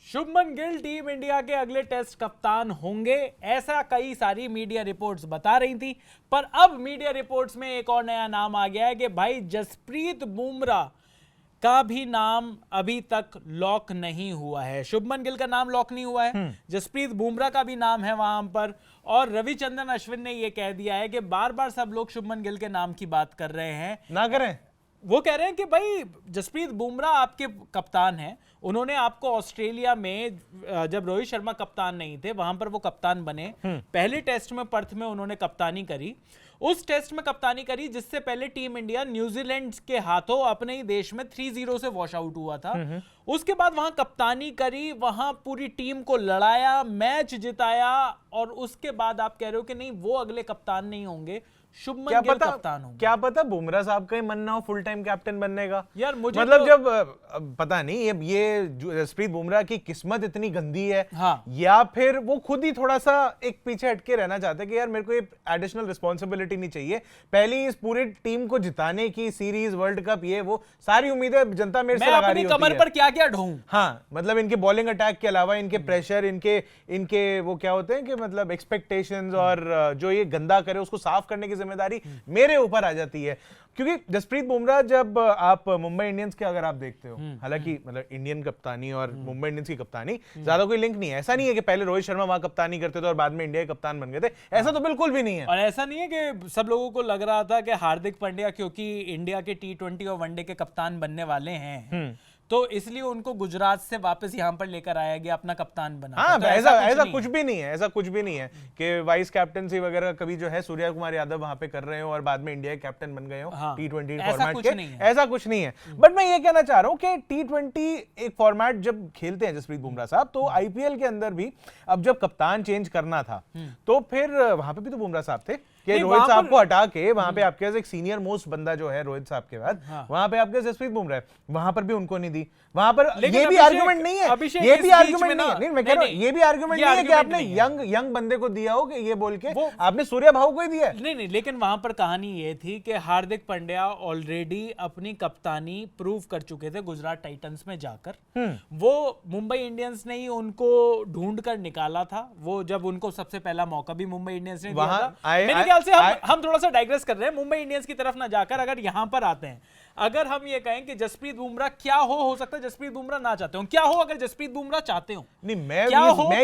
Shubman Gill team India के अगले test कप्तान होंगे, ऐसा कई सारी मीडिया रिपोर्ट्स बता रही थी। पर अब मीडिया रिपोर्ट्स में एक और नया नाम आ गया है कि भाई जसप्रीत बुमराह का भी नाम अभी तक लॉक नहीं हुआ है। शुभमन गिल का नाम लॉक नहीं हुआ है, जसप्रीत बुमराह का भी नाम है वहां पर। और रविचंद्रन अश्विन ने यह कह दिया है कि बार बार सब लोग शुभमन गिल के नाम की बात कर रहे हैं, ना करें। वो कह रहे हैं कि भाई जसप्रीत बुमराह आपके कप्तान हैं, उन्होंने आपको ऑस्ट्रेलिया में जब रोहित शर्मा कप्तान नहीं थे वहां पर वो कप्तान बने। पहले टेस्ट में पर्थ में उन्होंने कप्तानी करी, उस टेस्ट में कप्तानी करी जिससे पहले टीम इंडिया न्यूजीलैंड के हाथों अपने ही देश में 3-0 से वॉश आउट हुआ था। उसके बाद वहां कप्तानी करी, वहां पूरी टीम को लड़ाया, मैच जिताया, और उसके बाद आप कह रहे हो कि नहीं वो अगले कप्तान नहीं होंगे, शुभमन गिल कप्तान होंगे। क्या पता बुमराह साहब का ही मन ना हो फुल टाइम कैप्टन बनने का। यार मुझे मतलब जब पता नहीं ये जसप्रीत बुमराह की किस्मत इतनी गंदी है, हाँ। या फिर वो खुद ही थोड़ा सा एक पीछे हटके रहना चाहते हैं कि यार मेरे को ये एडिशनल रिस्पॉन्सिबिलिटी नहीं चाहिए, पहली इस पूरी टीम को जिताने की, सीरीज, वर्ल्ड कप, ये वो सारी उम्मीदें जनता मेरे से लगा रही होती है। कमर पर क्या क्या ढोऊं। हाँ, मतलब इनके बॉलिंग अटैक के अलावा इनके प्रेशर, इनके वो क्या होते हैं कि मतलब एक्सपेक्टेशंस, और जो ये गंदा करे उसको साफ करने की जिम्मेदारी मेरे ऊपर आ जाती है। क्योंकि जसप्रीत बुमराह जब आप मुंबई इंडियंस के अगर आप देखते हो, हालांकि मतलब इंडियन कप्तानी और मुंबई इंडियंस की कप्तानी ज्यादा कोई लिंक नहीं है। ऐसा नहीं है कि पहले रोहित शर्मा वहां कप्तानी करते थे और बाद में इंडिया के कप्तान बन गए थे, ऐसा तो बिल्कुल भी नहीं है। और ऐसा नहीं है कि सब लोगों को लग रहा था कि हार्दिक पांड्या क्योंकि इंडिया के T20 और वनडे के कप्तान बनने वाले हैं तो इसलिए उनको गुजरात से वापस यहां पर लेकर आया गया, अपना कप्तान बना। हाँ, तो ऐसा कुछ भी नहीं है, ऐसा कुछ भी नहीं है कि वाइस कैप्टनसी वगैरह कभी जो है सूर्या कुमार यादव वहां पे कर रहे हो और बाद में इंडिया के कैप्टन बन गए हो। हाँ, T20 फॉर्मेट के ऐसा कुछ नहीं है। बट मैं ये कहना चाह रहा हूं कि T20 एक फॉर्मेट जब खेलते हैं जसप्रीत बुमराह साहब, तो आईपीएल के अंदर भी अब जब कप्तान चेंज करना था तो फिर वहां पे भी तो बुमराह साहब थे कि रोहित साहब को हटा के वहां पे आपके पास एक सीनियर मोस्ट बंदा जो है रोहित साहब के बाद, वहां पे आपके जसप्रीत बुमराह, वहां पर भी उनको नहीं दी। वहां पर ये भी आर्गुमेंट नहीं है, ये भी आर्गुमेंट नहीं है, नहीं मैं कह रहा हूं ये भी आर्गुमेंट नहीं है कि आपने यंग बंदे को दिया हो कि ये बोल के आपने सूर्या भाऊ को ही दिया। नहीं, लेकिन वहां पर कहानी ये थी कि हार्दिक पांड्या ऑलरेडी अपनी कप्तानी प्रूव कर चुके थे गुजरात टाइटंस में जाकर। वो मुंबई इंडियंस ने ही उनको ढूंढ कर निकाला था, वो जब उनको सबसे पहला मौका भी मुंबई इंडियंस ने दिया था। मेरे ख्याल से हम थोड़ा सा डाइग्रेस कर रहे हैं, मुंबई इंडियंस की तरफ ना जाकर अगर यहां पर आते हैं, अगर हम ये कहें कि जसप्रीत बुमराह क्या हो सकता है जसप्रीत बुमराह ना चाहते हो, क्या हो अगर जसप्रीत बुमराह चाहते हो। नहीं, मैं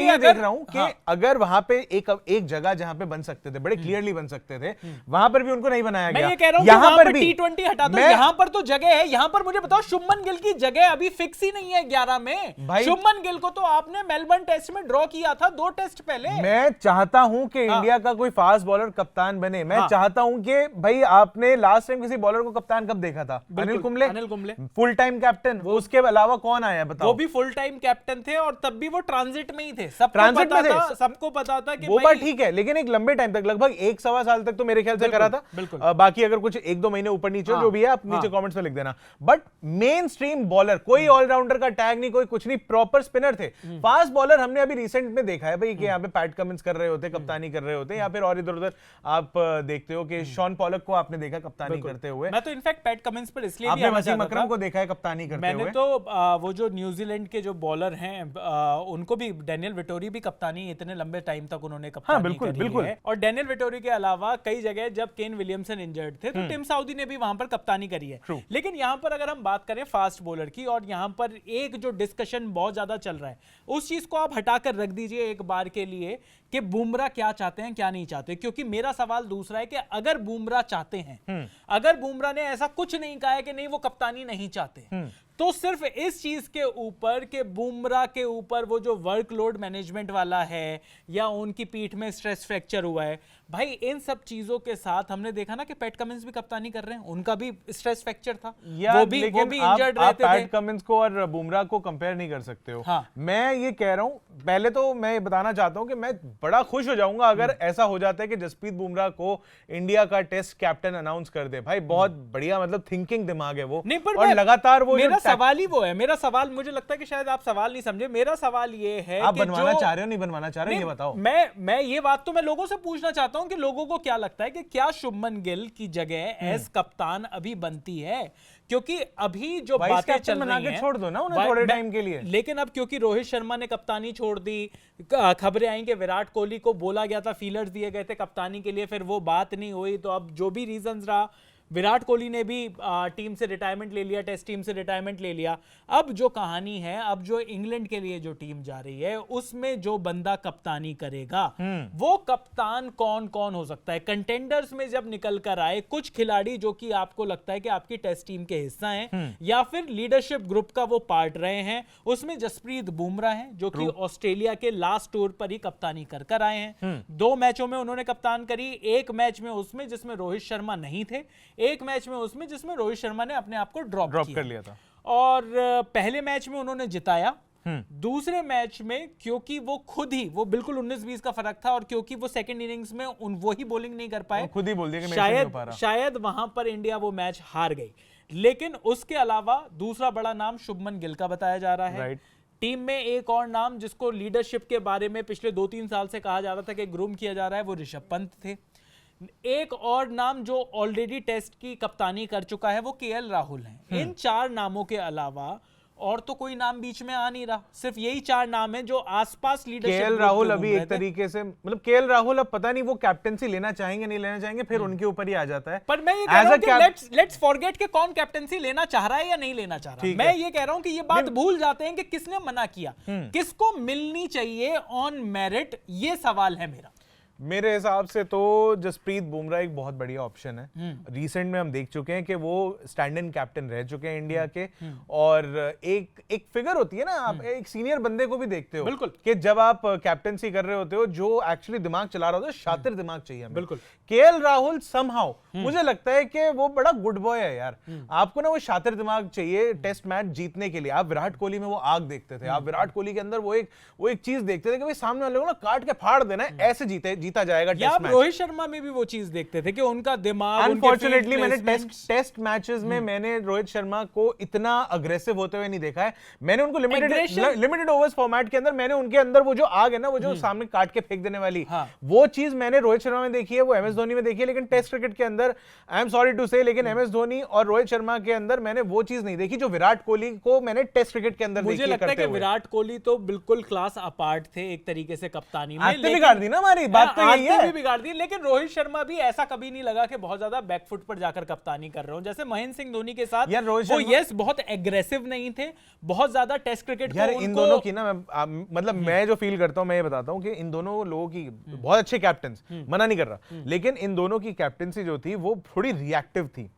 ये देख रहा हूं कि अगर वहां पे एक जगह जहां पे बन सकते थे, बड़े क्लियरली बन सकते थे, वहां पर भी उनको नहीं बनाया गया। मैं ये कह रहा हूं यहां पर T20 हटा दो, यहां पर तो जगह है। यहां पर मुझे बताओ शुभमन गिल की जगह अभी फिक्स ही नहीं है 11 में। शुभमन गिल को तो आपने मेलबर्न टेस्ट में ड्रॉ किया था 2 टेस्ट पहले। मैं चाहता हूं कि इंडिया का कोई फास्ट बॉलर कप्तान बने। मैं चाहता हूं कि भाई आपने लास्ट टाइम किसी बॉलर को कप्तान कब देखा था? Anil Kumble full time captain, उसके अलावा कौन आया बताओ? वो भी फुल टाइम कैप्टन थे और तब भी वो ट्रांजिट में ही थे, सबको पता था कि वो बात ठीक है, लेकिन एक लंबे टाइम तक, लगभग 1-1.25 साल तक तो मेरे ख्याल से करा था। बाकी अगर कुछ 1-2 महीने ऊपर नीचे जो भी है आप नीचे कमेंट्स में लिख देना। बट मेन स्ट्रीम बॉलर, कोई ऑलराउंडर का टैग नहीं, कोई कुछ नहीं, प्रॉपर स्पिनर थे। फास्ट बॉलर हमने अभी रिसेंट में देखा है भाई कि यहाँ पे पैट कमिंस कर रहे होते, कप्तानी कर रहे होते, या फिर और इधर उधर आप देखते हो कि शॉन पॉलक को आपने देखा कप्तानी करते हुए। मैं तो इनफैक्ट पैट कमिंस पर इसलिए आपने वसीम अकरम को देखा है कप्तानी करते हुए। मैंने तो वो जो न्यूजीलैंड के जो बॉलर हैं उनको भी, डेनियल विटोरी भी कप्तानी इतने लंबे टाइम तक उन्होंने कप्तानी करी है। और डेनियल विटोरी के अलावा कई जगह जब केन विलियमसन इंजर्ड थे तो टिम साउदी ने भी वहां पर कप्तानी करी है। लेकिन यहां पर अगर हम बात करें फास्ट बॉलर की, और यहां पर एक जो डिस्कशन बहुत ज्यादा चल रहा है, उस चीज को आप हटाकर रख दीजिए एक बार के लिए कि बुमराह क्या चाहते हैं क्या नहीं चाहते। क्योंकि मेरा सवाल दूसरा है कि अगर बुमराह चाहते हैं, अगर बुमराह ने ऐसा कुछ नहीं कहा है कि नहीं वो कप्तानी नहीं चाहते, तो सिर्फ इस चीज के ऊपर कि बुमराह के ऊपर वो जो वर्कलोड मैनेजमेंट वाला है या उनकी पीठ में स्ट्रेस फ्रैक्चर हुआ है, भाई इन सब चीजों के साथ हमने देखा ना कि पैट कमिंस भी कप्तानी कर रहे हैं, उनका भी स्ट्रेस फ्रैक्चर था, वो भी इंजर्ड रहते थे। पैट कमिंस को और बुमराह को कंपेयर नहीं कर सकते हो। हाँ। मैं ये कह रहा हूं, पहले तो मैं बताना चाहता हूं कि मैं बड़ा खुश हो जाऊंगा अगर ऐसा हो जाता है कि जसप्रीत बुमराह को इंडिया का टेस्ट कैप्टन अनाउंस कर दे। भाई बहुत बढ़िया, मतलब थिंकिंग दिमाग है वो, और लगातार वो सवाल ही वो है। मेरा सवाल, मुझे लगता है कि शायद आप सवाल नहीं समझे। मेरा सवाल ये है आप बनवाना चाह रहे हो नहीं बनवाना चाह रहे हो, ये बताओ। मैं ये बात तो मैं लोगों से पूछना चाहता हूं कि लोगों को क्या लगता है कि क्या शुभमन गिल की जगह एज कप्तान अभी बनती है? क्योंकि अभी जो बातें चल रही हैं, छोड़ दो ना उन्हें थोड़े टाइम के लिए। लेकिन अब क्योंकि रोहित शर्मा ने कप्तानी छोड़ दी, खबरें आई कि विराट कोहली को बोला गया था, फीलर्स दिए गए थे कप्तानी के लिए, फिर वो बात नहीं हुई, तो अब जो भी रीजंस रहा, विराट कोहली ने भी टीम से रिटायरमेंट ले लिया, टेस्ट टीम से रिटायरमेंट ले लिया। अब जो कहानी है, अब जो इंग्लैंड के लिए जो टीम जा रही है, उसमें जो बंदा कप्तानी करेगा वो कप्तान कौन कौन हो सकता है। कंटेंडर्स में जब निकल कर आए कुछ खिलाड़ी जो कि आपको लगता है कि आपकी टेस्ट टीम के हिस्सा हैं या फिर लीडरशिप ग्रुप का वो पार्ट रहे हैं, उसमें जसप्रीत बुमराह हैं जो कि ऑस्ट्रेलिया के लास्ट टूर पर ही कप्तानी कर आए हैं। 2 मैचों में उन्होंने कप्तान करी, एक मैच में उसमें जिसमें रोहित शर्मा नहीं थे, एक मैच में उसमें जिसमें रोहित शर्मा ने अपने आप को ड्रॉप कर लिया था। और पहले मैच में उन्होंने जिताया, दूसरे मैच में क्योंकि वो खुद ही, वो बिल्कुल 19-20 का फर्क था, और क्योंकि वो सेकंड इनिंग्स में वो ही बॉलिंग नहीं कर पाए, खुद ही बोल दिया कि शायद वहां पर इंडिया वो मैच हार गई। लेकिन उसके अलावा दूसरा बड़ा नाम शुभमन गिल का बताया जा रहा है। टीम में एक और नाम जिसको लीडरशिप के बारे में पिछले 2-3 साल से कहा जा रहा था कि ग्रूम किया जा रहा है, वो ऋषभ पंत थे। एक और नाम जो ऑलरेडी टेस्ट की कप्तानी कर चुका है वो केएल राहुल हैं। इन 4 नामों के अलावा और तो कोई नाम बीच में आ नहीं रहा, सिर्फ यही 4 नाम हैं जो आसपास लीडरशिप। केएल राहुल अभी एक तरीके से, मतलब केएल राहुल अब पता नहीं वो कैप्टेंसी लेना चाहेंगे नहीं लेना चाहेंगे, फिर उनके ऊपर ही आ जाता है। पर मैं ये कह रहा हूं कि लेट्स फॉरगेट कि कौन कैप्टेंसी लेना चाह रहा है या नहीं लेना चाह रहा। मैं ये कह रहा हूं कि ये बात भूल जाते हैं कि किसने मना किया, किसको मिलनी चाहिए ऑन मेरिट, ये सवाल है मेरा। मेरे हिसाब से तो जसप्रीत बुमराह एक बहुत बढ़िया ऑप्शन है। रिसेंट में हम देख चुके हैं कि वो स्टैंड इन कैप्टन रह चुके हैं इंडिया के, और एक फिगर होती है ना, आप एक सीनियर बंदे को भी देखते हो बिल्कुल कि जब आप कैप्टनसी कर रहे होते हो, जो एक्चुअली दिमाग चला रहा होता है, शातिर दिमाग चाहिए हमें। बिल्कुल केएल राहुल समहाउ मुझे लगता है कि वो बड़ा गुड बॉय है यार। आपको ना वो शातिर दिमाग चाहिए टेस्ट मैच जीतने के लिए। आप विराट कोहली में वो आग देखते थे, आप विराट कोहली के अंदर वो एक चीज देखते थे कि भाई सामने वाले को ना काट के फाड़ देना है, ऐसे जीता जाएगा टेस्ट मैच। रोहित शर्मा में भी वो चीज देखते थे कि उनका दिमाग, अनफॉर्चुनेटली मैंने टेस्ट मैचेस में मैंने रोहित शर्मा को इतना अग्रेसिव होते हुए नहीं देखा है। मैंने उनको लिमिटेड ओवर्स फॉर्मेट के अंदर मैंने उनके अंदर वो जो आग है ना, वो जो सामने काट के फेंक देने वाली, वो चीज मैंने रोहित शर्मा में देखी है, वो एमएस धोनी में देखी है। लेकिन टेस्ट क्रिकेट के अंदर आई एम सॉरी टू से, लेकिन एमएस धोनी और रोहित शर्मा के अंदर मैंने वो चीज नहीं देखी जो विराट कोहली को मैंने टेस्ट क्रिकेट के अंदर देखी है। मुझे लगता है कि विराट कोहली तो बिल्कुल क्लास अपार्ट थे एक तरीके से कप्तानी में। बिगाड़ दी ना हमारी बात, तो यही है, बिगाड़ दी। लेकिन रोहित शर्मा भी ऐसा कभी नहीं लगा कि बहुत ज्यादा बैकफुट पर जाकर कप्तानी कर रहे हो, जैसे महेंद्र सिंह धोनी के साथ वो यस बहुत एग्रेसिव नहीं थे, बहुत ज्यादा टेस्ट क्रिकेट यार इन दोनों की ना, मतलब मैं जो फील करता हूं, मैं ये बताता हूं कि इन दोनों लोगों की बहुत अच्छे कैप्टन, मना नहीं कर रहा, लेकिन इन दोनों की कैप्टनसी जो थी वो थोड़ी रिएक्टिव थी।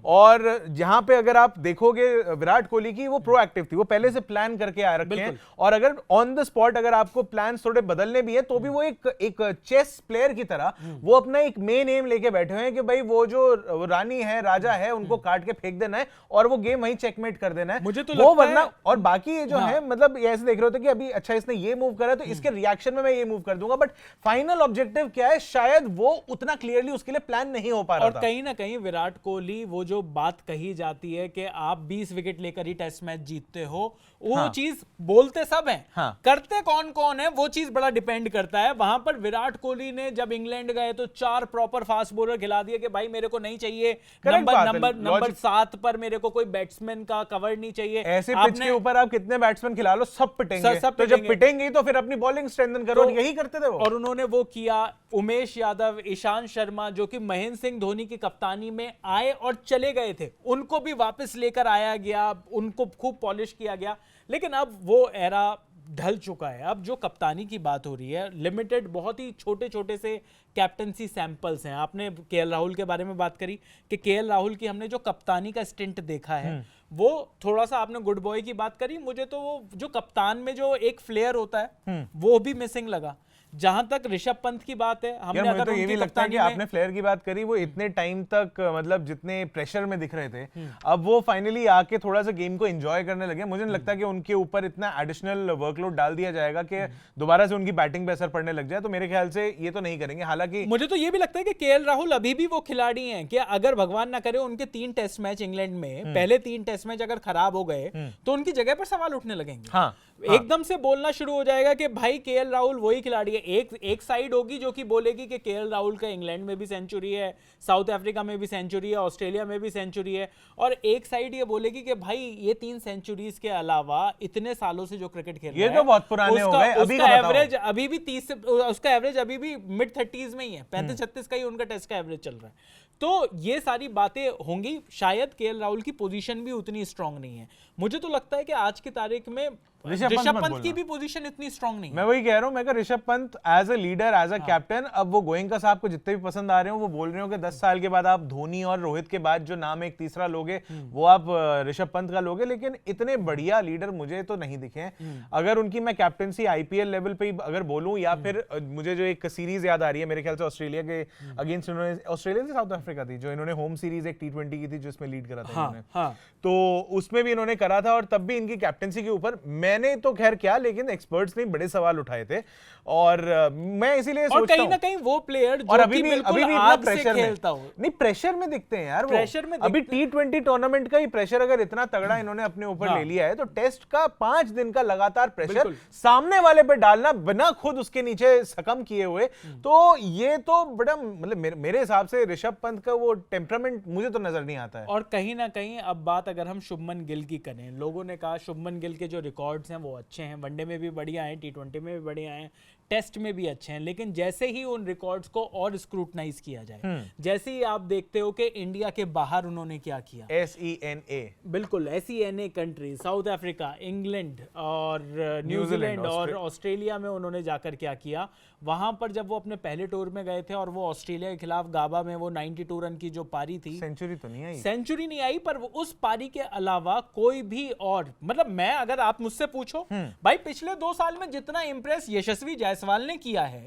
और जहां पे अगर आप देखोगे विराट कोहली की, वो प्रोएक्टिव थी, वो पहले से प्लान करके आ रखे हैं, और अगर ऑन द स्पॉट अगर आपको प्लान थोड़े बदलने भी है तो भी वो एक चेस प्लेयर की तरह वो अपना एक मेन एम लेके बैठे हुए हैं कि भाई वो जो रानी है, राजा है, उनको काट के फेंक देना है और वो गेम वहीं चेकमेट कर देना है। मुझे तो वो वरना, और बाकी ये जो है, मतलब ये ऐसे देख रहे होते कि अभी अच्छा इसने ये मूव करा तो इसके रिएक्शन में मैं ये मूव कर दूंगा, बट फाइनल ऑब्जेक्टिव क्या है शायद वो उतना क्लियरली उसके लिए प्लान नहीं हो पा रहा था। और कहीं ना कहीं विराट कोहली, वो जो बात कही जाती है कि आप 20 विकेट लेकर ही टेस्ट मैच जीतते हो, वो चीज बोलते सब हैं, करते कौन कौन है वो चीज बड़ा डिपेंड करता है। वहां पर विराट कोहली ने जब इंग्लैंड गए तो 4 प्रॉपर फास्ट बॉलर खिला दिए कि भाई मेरे को नहीं चाहिए नंबर 7 पर मेरे को कोई बैट्समैन का कवर नहीं चाहिए। ऐसे पिच के ऊपर आप कितने बैट्समैन खिला लो, सब पिटेंगे, तो जब पिटेंगे तो फिर अपनी बॉलिंग स्ट्रेंथन करो, यही करते थे वो। और उन्होंने वो किया। उमेश यादव, ईशांत शर्मा जो कि महेंद्र सिंह धोनी की कप्तानी में आए और चले गए थे, उनको भी वापस लेकर आया गया, उनको खूब पॉलिश किया गया। लेकिन अब वो एरा ढल चुका है। अब जो कप्तानी की बात हो रही है, लिमिटेड, बहुत ही छोटे छोटे से कैप्टनसी सैंपल्स हैं। आपने केएल राहुल के बारे में बात करी कि केएल राहुल की हमने जो कप्तानी का स्टिंट देखा है वो थोड़ा सा, आपने गुड बॉय की बात करी, मुझे तो वो जो कप्तान में जो एक फ्लेयर होता है वो भी मिसिंग लगा। जहां तक ऋषभ पंत की बात है, हमने अगर तो ये भी लगता है कि आपने फ्लेयर की बात करी, वो इतने टाइम तक मतलब जितने प्रेशर में दिख रहे थे, अब वो फाइनली आके थोड़ा सा गेम को एंजॉय करने लगे। मुझे नहीं लगता कि उनके ऊपर इतना एडिशनल वर्कलोड डाल दिया जाएगा कि दोबारा से उनकी बैटिंग पे असर पड़ने लग जाए, तो मेरे ख्याल से ये तो नहीं करेंगे। हालांकि मुझे तो ये भी लगता है कि केएल राहुल अभी भी वो खिलाड़ी हैं कि अगर भगवान ना करे उनके 3 टेस्ट मैच इंग्लैंड में, पहले 3 टेस्ट मैच अगर खराब हो गए तो उनकी जगह पर सवाल उठने लगेंगे। एकदम से बोलना शुरू हो जाएगा कि भाई केएल राहुल वही खिलाड़ी है। एक साइड होगी जो कि बोलेगी कि केएल राहुल का इंग्लैंड में भी सेंचुरी है, साउथ अफ्रीका में भी सेंचुरी है, ऑस्ट्रेलिया में भी सेंचुरी है, और एक साइड ये बोलेगी कि भाई ये 3 सेंचुरीज के अलावा इतने सालों से जो क्रिकेट खेल रहा है, ये तो बहुत पुराने हो गए, उसका एवरेज अभी भी 30 से, उसका एवरेज अभी भी मिड 30s में ही है, 35-36 का ही उनका टेस्ट का एवरेज चल रहा है। तो ये सारी बातें होंगी। शायद केएल राहुल की पोजीशन भी उतनी स्ट्रांग नहीं है। मुझे तो लगता है कि आज की तारीख में ऋषभ पंत की भी पोजीशन इतनी स्ट्रांग नहीं है। मैं वही कह रहा हूं, मैं Rishabh Pant as a leader, as a captain, अब वो गोयंका साहब को जितने भी पसंद आ रहे हो वो बोल रहे हो कि 10 साल के बाद आप धोनी और रोहित के बाद जो नाम एक तीसरा लोगे वो आप ऋषभ पंत का लोगे, लेकिन इतने बढ़िया लीडर मुझे तो नहीं दिखे हैं। अगर उनकी मैं कैप्टनसी आईपीएल लेवल पे अगर बोलूं, या फिर मुझे जो एक सीरीज याद आ रही है मेरे ख्याल से ऑस्ट्रेलिया के अगेंस्ट, उन्होंने ऑस्ट्रेलिया से साउथ अफ्रीका थी जो इन्होंने होम सीरीज एक T20 की थी जिसमें लीड करा था इन्होंने, तो उसमें भी इन्होंने करा था, और तब भी इनकी कैप्टनसी के ऊपर मैंने तो खैर क्या, लेकिन एक्सपर्ट्स ने बड़े सवाल उठाए थे। और मैं इसीलिए सोचता हूं, कहीं ना कहीं वो प्लेयर जो और अभी भी इतना प्रेशर में नहीं, प्रेशर में दिखते हैं यार, प्रेशर में अभी T20 टूर्नामेंट का ही प्रेशर अगर इतना तगड़ा इन्होंने अपने ऊपर ले लिया है, तो टेस्ट का 5 दिन का लगातार प्रेशर सामने वाले पे डालना बिना खुद उसके नीचे सकम किए हुए, तो ये तो बड़ा, मतलब मेरे हिसाब से ऋषभ पंत का वो टेम्परामेंट मुझे तो नजर नहीं आता है। और कहीं ना कहीं अब बात अगर हम शुभमन गिल की करें, लोगों ने कहा शुभमन गिल के जो रिकॉर्ड्स हैं वो अच्छे हैं, वनडे में भी बढ़िया हैं, T20 में भी बढ़िया हैं, टेस्ट में भी अच्छे हैं, लेकिन जैसे ही उन रिकॉर्ड्स को और स्क्रूटनाइज किया जाए, जैसे ही आप देखते हो कि इंडिया के बाहर उन्होंने क्या किया, SENA, बिल्कुल SENA country, south Africa, England और न्यूजीलैंड और ऑस्ट्रेलिया में उन्होंने जाकर क्या किया, वहां पर जब वो अपने पहले टूर में गए थे और वो ऑस्ट्रेलिया के खिलाफ गाबा में वो 92 रन की जो पारी थी, सेंचुरी तो नहीं आई, सेंचुरी नहीं आई, पर उस पारी के अलावा कोई भी और, मतलब मैं अगर आप मुझसे पूछो भाई पिछले 2 साल में जितना इंप्रेस यशस्वी जायसवाल ने किया है,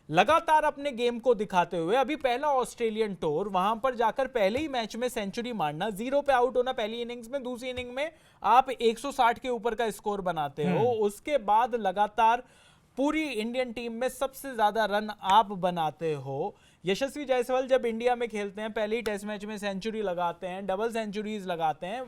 लगातार अपने गेम को दिखाते हुए, अभी पहला ऑस्ट्रेलियन टूर, वहां पर जाकर पहले ही मैच में सेंचुरी मारना, 0 पे आउट होना पहली इनिंग्स में, दूसरी इनिंग में आप 160 के ऊपर का स्कोर बनाते हो, उसके बाद लगातार पूरी इंडियन टीम में सबसे ज्यादा रन आप बनाते हो। यशस्वी जायसवाल जब इंडिया में खेलते हैं पहले ही टेस्ट मैच में सेंचुरी लगाते हैं, डबल सेंचुरीज लगाते हैं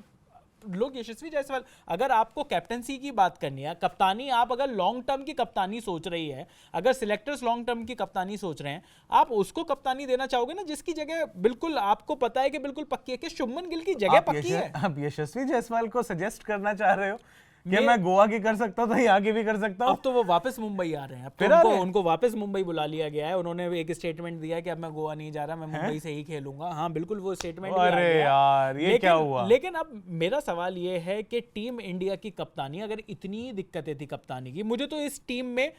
लोग। यशस्वी जायसवाल, अगर आपको कैप्टनसी की बात करनी है, कप्तानी, आप अगर लॉन्ग टर्म की कप्तानी सोच रही है, अगर सिलेक्टर्स लॉन्ग टर्म की कप्तानी सोच रहे हैं, आप उसको कप्तानी देना चाहोगे ना जिसकी जगह बिल्कुल आपको पता है कि बिल्कुल पक्की है, कि शुभमन गिल की जगह पक्की है। आप यशस्वी जायसवाल को सजेस्ट करना चाह रहे हो कि मैं गोवा की कर सकता हूं तो यहाँ की भी कर सकता हूं? अब तो वो वापस मुंबई आ रहे हैं, अब तो उनको वापस मुंबई बुला लिया गया है। उन्होंने एक स्टेटमेंट दिया कि अब मैं गोवा नहीं जा रहा, मैं मुंबई से ही खेलूंगा। हाँ बिल्कुल, वो स्टेटमेंट। अरे यार ये क्या हुआ? लेकिन अब मेरा सवाल ये है कि टीम इंडिया की कप्तानी, अगर इतनी दिक्कतें थी कप्तानी की, मुझे तो इस टीम में,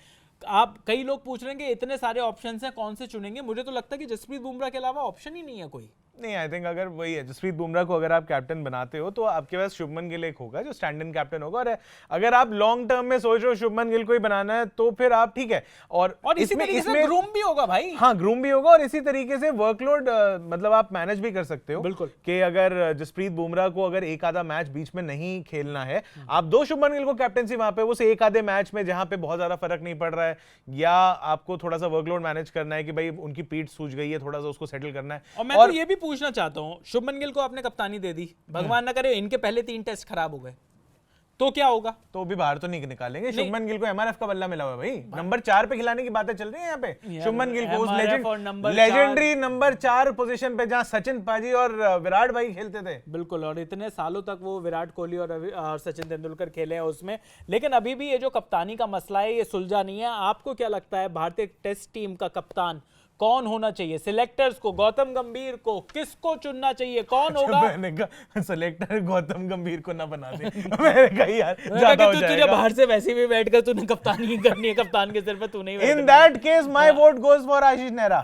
आप कई लोग पूछ रहे हैं कि इतने सारे ऑप्शंस हैं कौन से चुनेंगे, मुझे तो लगता है कि जसप्रीत बुमराह के अलावा ऑप्शन ही नहीं है कोई। नहीं, आई थिंक अगर वही है, जसप्रीत बुमराह को अगर आप कैप्टन बनाते हो तो आपके पास शुभमन गिल एक होगा जो स्टैंड इन कैप्टन होगा, और अगर आप लॉन्ग टर्म में सोच रहे हो शुभमन गिल को ही बनाना है तो फिर आप ठीक है। और इसमें ग्रूम भी होगा भाई। हाँ, ग्रूम भी होगा, और इसी तरीके से वर्कलोड मतलब आप मैनेज भी कर सकते हो। बिल्कुल, कि अगर जसप्रीत बुमराह को अगर एक आधा मैच बीच में नहीं खेलना है, आप दो शुभमन गिल को कैप्टनसी वहां पे उस एक आधे मैच में जहां पे बहुत ज्यादा फर्क नहीं पड़ रहा है, या आपको थोड़ा सा वर्कलोड मैनेज करना है कि भाई उनकी पीठ सूज गई है, थोड़ा सा उसको सेटल करना है। और मैं तो ये भी पूछना चाहता हूं, शुभमन गिल को आपने कप्तानी दे दी, भगवान ना करे इनके पहले 3 टेस्ट खराब हो गए तो क्या होगा? तो भी बाहर तो नहीं निकालेंगे। शुभमन गिल को MRF का बल्ला मिला हुआ है भाई, नंबर 4 पे खिलाने की बातें चल रही है यहाँ पे। शुभमन गिल को उस लेजेंडरी नंबर 4 पोजीशन पे जहां सचिन पाजी और विराट भाई खेलते थे। बिल्कुल, और इतने सालों तक वो विराट कोहली और सचिन तेंदुलकर खेले हैं उसमें, लेकिन अभी भी ये जो कप्तानी का मसला है ये सुलझा नहीं है। आपको क्या लगता है भारतीय टेस्ट टीम का कप्तान कौन होना चाहिए? सिलेक्टर्स को, गौतम गंभीर को, किसको चुनना चाहिए, कौन होगा? मैंने कहा सिलेक्टर गौतम गंभीर को ना बना दे। मैंने कहा यार ज्यादा हो जाएगा। तुझे बाहर से वैसे भी बैठकर तूने कप्तानी ही करनी है, कप्तान के सिर पे तू नहीं। In that case my vote goes for Ashish Nehra.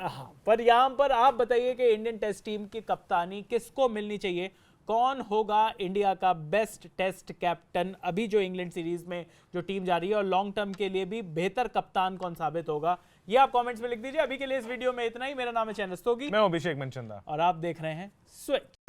पर यहाँ पर आप बताइए कि इंडियन टेस्ट टीम की कप्तानी किसको मिलनी चाहिए? कौन होगा इंडिया का बेस्ट टेस्ट कैप्टन अभी जो इंग्लैंड सीरीज में जो टीम जा रही है, और लॉन्ग टर्म के लिए भी बेहतर कप्तान कौन साबित होगा? ये आप कमेंट्स में लिख दीजिए। अभी के लिए इस वीडियो में इतना ही। मेरा नाम है चैन रस्तोगी, मैं अभिषेक मनचंदा, और आप देख रहे हैं स्विच।